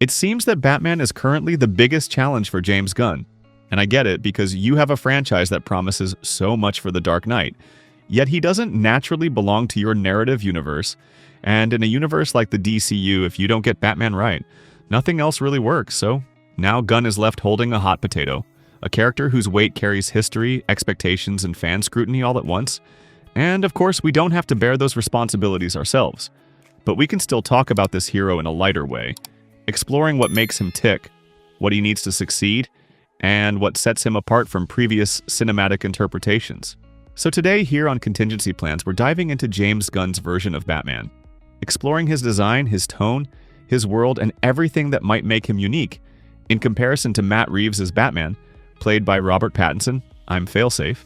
It seems that Batman is currently the biggest challenge for James Gunn. And I get it, because you have a franchise that promises so much for The Dark Knight. Yet he doesn't naturally belong to your narrative universe. And in a universe like the DCU, if you don't get Batman right, nothing else really works. So now Gunn is left holding a hot potato. A character whose weight carries history, expectations, and fan scrutiny all at once. And of course, we don't have to bear those responsibilities ourselves. But we can still talk about this hero in a lighter way, exploring what makes him tick, what he needs to succeed, and what sets him apart from previous cinematic interpretations. So today, here on Contingency Plans, we're diving into James Gunn's version of Batman, exploring his design, his tone, his world, and everything that might make him unique. In comparison to Matt Reeves' Batman, played by Robert Pattinson, I'm Failsafe,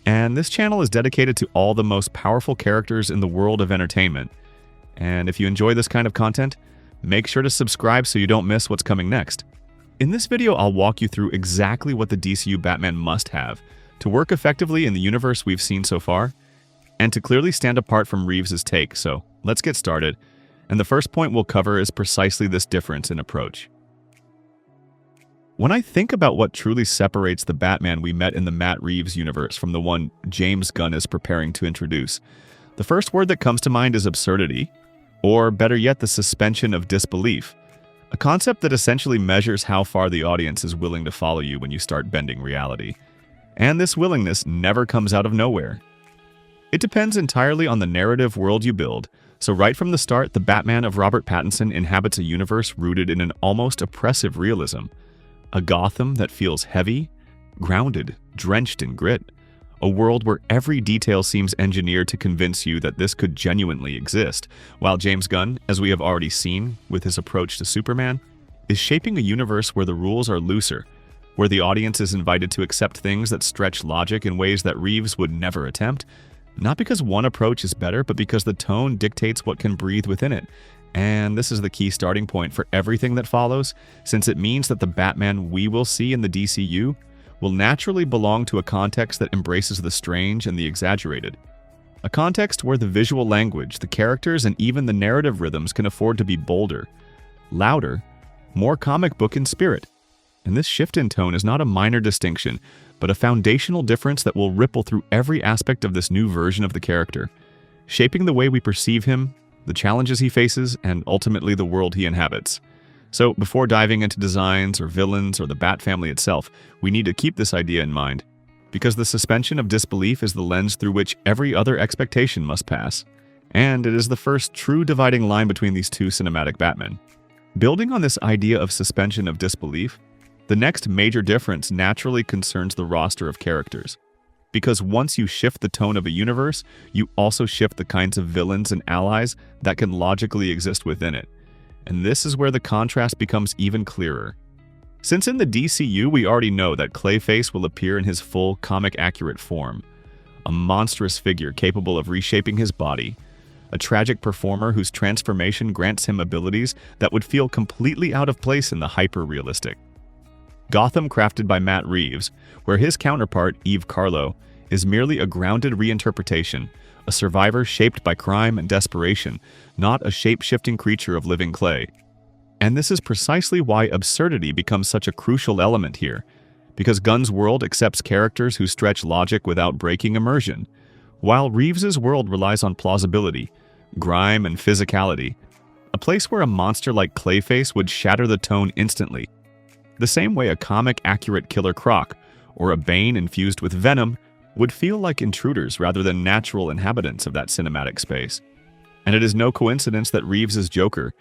and this channel is dedicated to all the most powerful characters in the world of entertainment. And if you enjoy this kind of content, make sure to subscribe so you don't miss what's coming next. In this video, I'll walk you through exactly what the DCU Batman must have to work effectively in the universe we've seen so far, and to clearly stand apart from Reeves' take. So let's get started. And the first point we'll cover is precisely this difference in approach. When I think about what truly separates the Batman we met in the Matt Reeves universe from the one James Gunn is preparing to introduce, the first word that comes to mind is absurdity, or better yet, the suspension of disbelief, a concept that essentially measures how far the audience is willing to follow you when you start bending reality. And this willingness never comes out of nowhere. It depends entirely on the narrative world you build. So right from the start, the Batman of Robert Pattinson inhabits a universe rooted in an almost oppressive realism. A Gotham that feels heavy, grounded, drenched in grit. A world where every detail seems engineered to convince you that this could genuinely exist, while James Gunn, as we have already seen with his approach to Superman, is shaping a universe where the rules are looser, where the audience is invited to accept things that stretch logic in ways that Reeves would never attempt, not because one approach is better, but because the tone dictates what can breathe within it. And this is the key starting point for everything that follows, since it means that the Batman we will see in the DCU will naturally belong to a context that embraces the strange and the exaggerated. A context where the visual language, the characters, and even the narrative rhythms can afford to be bolder, louder, more comic book in spirit. And this shift in tone is not a minor distinction, but a foundational difference that will ripple through every aspect of this new version of the character, shaping the way we perceive him, the challenges he faces, and ultimately the world he inhabits. So before diving into designs or villains or the Bat family itself, we need to keep this idea in mind, because the suspension of disbelief is the lens through which every other expectation must pass, and it is the first true dividing line between these two cinematic Batmen. Building on this idea of suspension of disbelief, the next major difference naturally concerns the roster of characters. Because once you shift the tone of a universe, you also shift the kinds of villains and allies that can logically exist within it. And this is where the contrast becomes even clearer. Since in the DCU, we already know that Clayface will appear in his full comic-accurate form, a monstrous figure capable of reshaping his body, a tragic performer whose transformation grants him abilities that would feel completely out of place in the hyper-realistic. Gotham crafted by Matt Reeves, where his counterpart, Eve Carlo, is merely a grounded reinterpretation, a survivor shaped by crime and desperation, not a shape-shifting creature of living clay. And this is precisely why absurdity becomes such a crucial element here, because Gunn's world accepts characters who stretch logic without breaking immersion, while Reeves's world relies on plausibility, grime, and physicality, a place where a monster like Clayface would shatter the tone instantly, the same way a comic-accurate Killer Croc or a Bane infused with venom would feel like intruders rather than natural inhabitants of that cinematic space. And it is no coincidence that Reeves's Joker,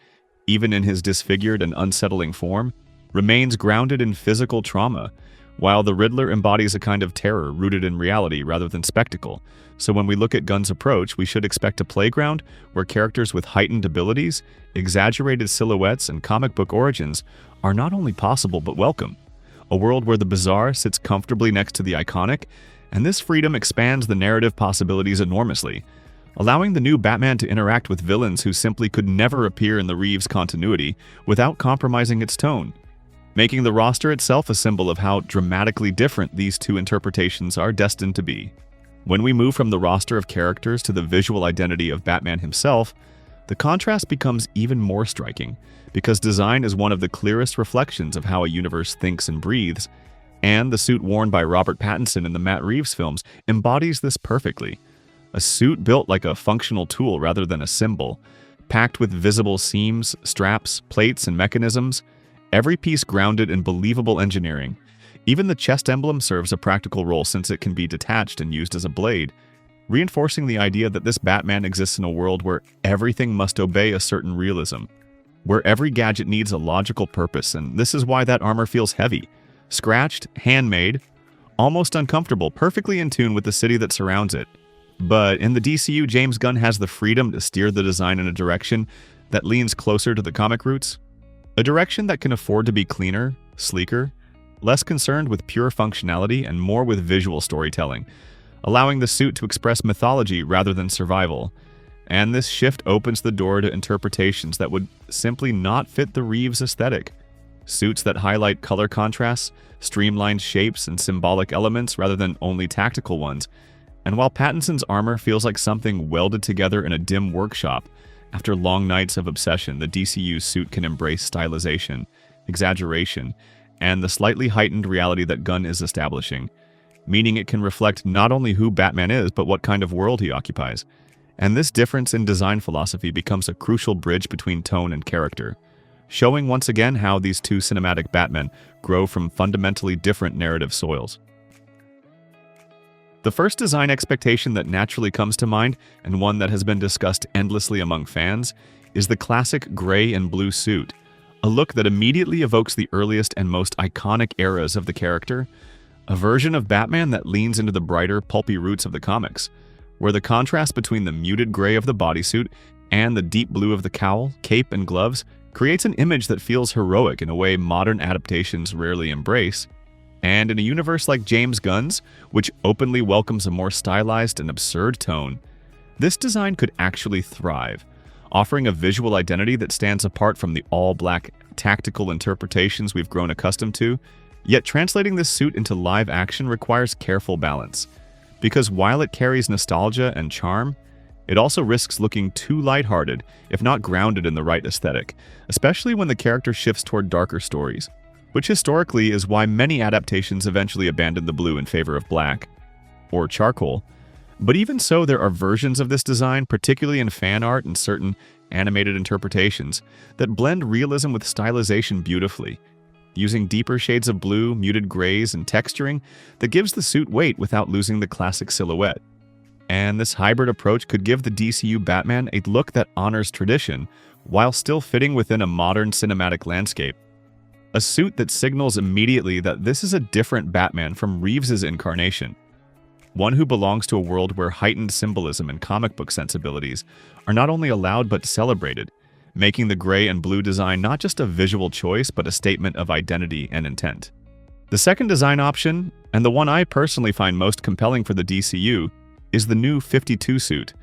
even in his disfigured and unsettling form, remains grounded in physical trauma, while the Riddler embodies a kind of terror rooted in reality rather than spectacle. So when we look at Gunn's approach, we should expect a playground where characters with heightened abilities, exaggerated silhouettes, and comic book origins are not only possible but welcome. A world where the bizarre sits comfortably next to the iconic, and this freedom expands the narrative possibilities enormously, allowing the new Batman to interact with villains who simply could never appear in the Reeves continuity without compromising its tone, making the roster itself a symbol of how dramatically different these two interpretations are destined to be. When we move from the roster of characters to the visual identity of Batman himself, The contrast becomes even more striking, because design is one of the clearest reflections of how a universe thinks and breathes, and the suit worn by Robert Pattinson in the Matt Reeves films embodies this perfectly. A suit built like a functional tool rather than a symbol, packed with visible seams, straps, plates, and mechanisms, every piece grounded in believable engineering. Even the chest emblem serves a practical role since it can be detached and used as a blade, reinforcing the idea that this Batman exists in a world where everything must obey a certain realism, where every gadget needs a logical purpose, and this is why that armor feels heavy, scratched, handmade, almost uncomfortable, perfectly in tune with the city that surrounds it. But in the DCU, James Gunn has the freedom to steer the design in a direction that leans closer to the comic roots, a direction that can afford to be cleaner, sleeker, less concerned with pure functionality and more with visual storytelling, allowing the suit to express mythology rather than survival. And this shift opens the door to interpretations that would simply not fit the Reeves aesthetic. Suits that highlight color contrasts, streamlined shapes, and symbolic elements rather than only tactical ones. And while Pattinson's armor feels like something welded together in a dim workshop, after long nights of obsession, the DCU suit can embrace stylization, exaggeration, and the slightly heightened reality that Gunn is establishing, meaning it can reflect not only who Batman is, but what kind of world he occupies. And this difference in design philosophy becomes a crucial bridge between tone and character, showing once again how these two cinematic Batmen grow from fundamentally different narrative soils. The first design expectation that naturally comes to mind, and one that has been discussed endlessly among fans, is the classic gray and blue suit, a look that immediately evokes the earliest and most iconic eras of the character, a version of Batman that leans into the brighter, pulpy roots of the comics, where the contrast between the muted gray of the bodysuit and the deep blue of the cowl, cape, and gloves creates an image that feels heroic in a way modern adaptations rarely embrace. And in a universe like James Gunn's, which openly welcomes a more stylized and absurd tone, this design could actually thrive, offering a visual identity that stands apart from the all-black, tactical interpretations we've grown accustomed to. Yet translating this suit into live action requires careful balance, because while it carries nostalgia and charm, it also risks looking too lighthearted, if not grounded in the right aesthetic, especially when the character shifts toward darker stories, which historically is why many adaptations eventually abandon the blue in favor of black or charcoal. But even so, there are versions of this design, particularly in fan art and certain animated interpretations, that blend realism with stylization beautifully, using deeper shades of blue, muted grays, and texturing that gives the suit weight without losing the classic silhouette. And this hybrid approach could give the DCU Batman a look that honors tradition while still fitting within a modern cinematic landscape. A suit that signals immediately that this is a different Batman from Reeves' incarnation, one who belongs to a world where heightened symbolism and comic book sensibilities are not only allowed but celebrated, making the gray and blue design not just a visual choice but a statement of identity and intent. The second design option, and the one I personally find most compelling for the DCU, is the new 52 suit,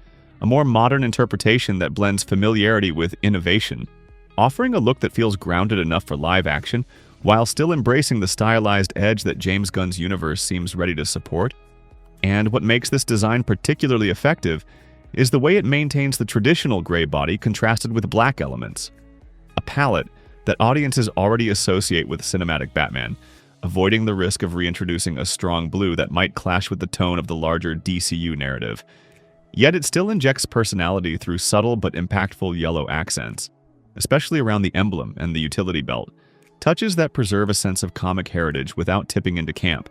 a more modern interpretation that blends familiarity with innovation, offering a look that feels grounded enough for live action while still embracing the stylized edge that James Gunn's universe seems ready to support. And what makes this design particularly effective is the way it maintains the traditional gray body contrasted with black elements, a palette that audiences already associate with cinematic Batman, avoiding the risk of reintroducing a strong blue that might clash with the tone of the larger DCU narrative. Yet it still injects personality through subtle but impactful yellow accents, especially around the emblem and the utility belt, touches that preserve a sense of comic heritage without tipping into camp.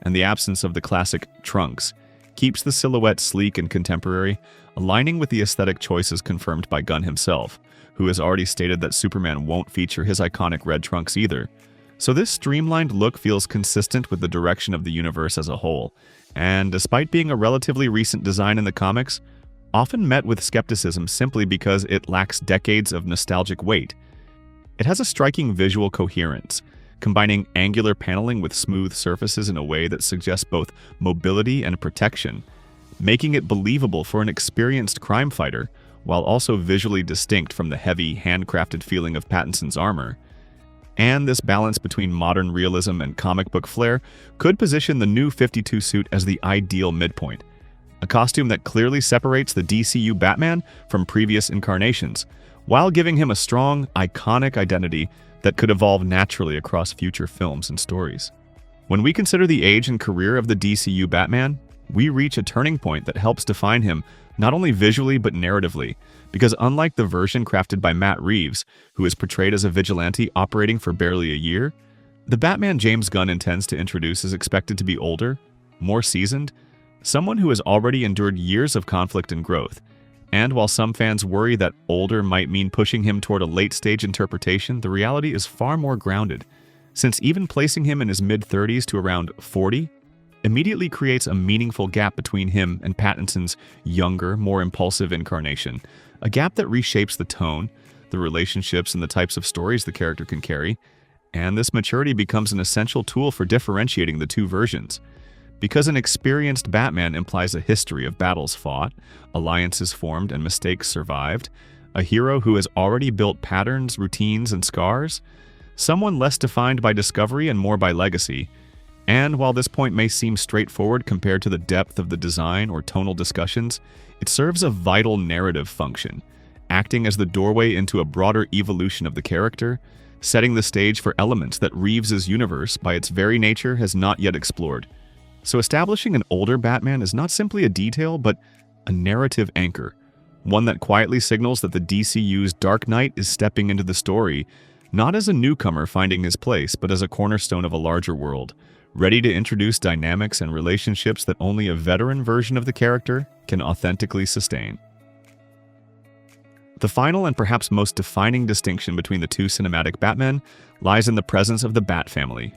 And the absence of the classic trunks keeps the silhouette sleek and contemporary, aligning with the aesthetic choices confirmed by Gunn himself, who has already stated that Superman won't feature his iconic red trunks either. So this streamlined look feels consistent with the direction of the universe as a whole, and despite being a relatively recent design in the comics, often met with skepticism simply because it lacks decades of nostalgic weight. It has a striking visual coherence, combining angular paneling with smooth surfaces in a way that suggests both mobility and protection, making it believable for an experienced crime fighter, while also visually distinct from the heavy, handcrafted feeling of Pattinson's armor. And this balance between modern realism and comic book flair could position the new 52 suit as the ideal midpoint, a costume that clearly separates the DCU Batman from previous incarnations, while giving him a strong, iconic identity that could evolve naturally across future films and stories. When we consider the age and career of the DCU Batman, we reach a turning point that helps define him not only visually but narratively, because unlike the version crafted by Matt Reeves, who is portrayed as a vigilante operating for barely a year, the Batman James Gunn intends to introduce is expected to be older, more seasoned, someone who has already endured years of conflict and growth. And while some fans worry that older might mean pushing him toward a late-stage interpretation, the reality is far more grounded, since even placing him in his mid-30s to around 40 immediately creates a meaningful gap between him and Pattinson's younger, more impulsive incarnation, a gap that reshapes the tone, the relationships, and the types of stories the character can carry, and this maturity becomes an essential tool for differentiating the two versions. Because an experienced Batman implies a history of battles fought, alliances formed, and mistakes survived, a hero who has already built patterns, routines, and scars, someone less defined by discovery and more by legacy. And while this point may seem straightforward compared to the depth of the design or tonal discussions, it serves a vital narrative function, acting as the doorway into a broader evolution of the character, setting the stage for elements that Reeves' universe, by its very nature, has not yet explored. So establishing an older Batman is not simply a detail, but a narrative anchor, one that quietly signals that the DCU's Dark Knight is stepping into the story, not as a newcomer finding his place, but as a cornerstone of a larger world, ready to introduce dynamics and relationships that only a veteran version of the character can authentically sustain. The final and perhaps most defining distinction between the two cinematic Batmen lies in the presence of the Bat family.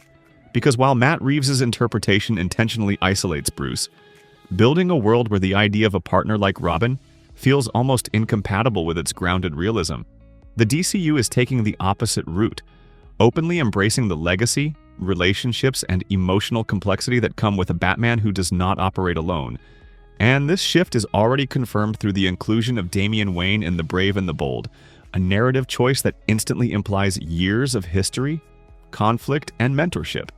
Because while Matt Reeves' interpretation intentionally isolates Bruce, building a world where the idea of a partner like Robin feels almost incompatible with its grounded realism, the DCU is taking the opposite route, openly embracing the legacy, relationships, and emotional complexity that come with a Batman who does not operate alone. And this shift is already confirmed through the inclusion of Damian Wayne in The Brave and the Bold, a narrative choice that instantly implies years of history, conflict, and mentorship.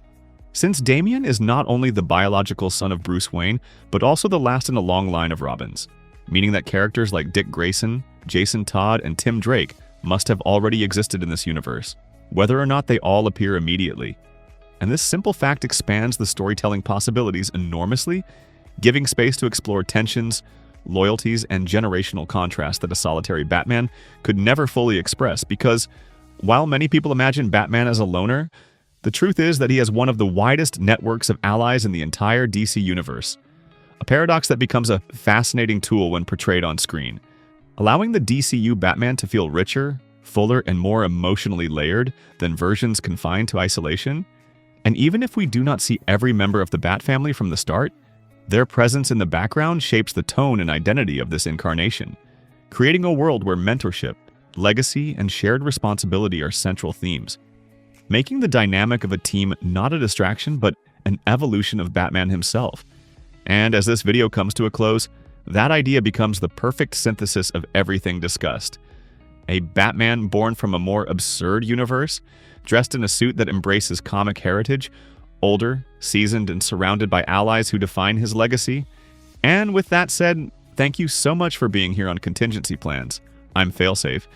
Since Damian is not only the biological son of Bruce Wayne, but also the last in a long line of Robins, meaning that characters like Dick Grayson, Jason Todd, and Tim Drake must have already existed in this universe, whether or not they all appear immediately. And this simple fact expands the storytelling possibilities enormously, giving space to explore tensions, loyalties, and generational contrast that a solitary Batman could never fully express, because while many people imagine Batman as a loner, the truth is that he has one of the widest networks of allies in the entire DC universe, a paradox that becomes a fascinating tool when portrayed on screen, allowing the DCU Batman to feel richer, fuller, and more emotionally layered than versions confined to isolation. And even if we do not see every member of the Bat family from the start, their presence in the background shapes the tone and identity of this incarnation, creating a world where mentorship, legacy, and shared responsibility are central themes, making the dynamic of a team not a distraction but an evolution of Batman himself. And as this video comes to a close, that idea becomes the perfect synthesis of everything discussed. A Batman born from a more absurd universe, dressed in a suit that embraces comic heritage, older, seasoned, and surrounded by allies who define his legacy. And with that said, thank you so much for being here on Contingency Plans. I'm Failsafe,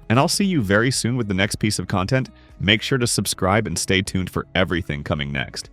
and I'll see you very soon with the next piece of content. Make sure to subscribe and stay tuned for everything coming next.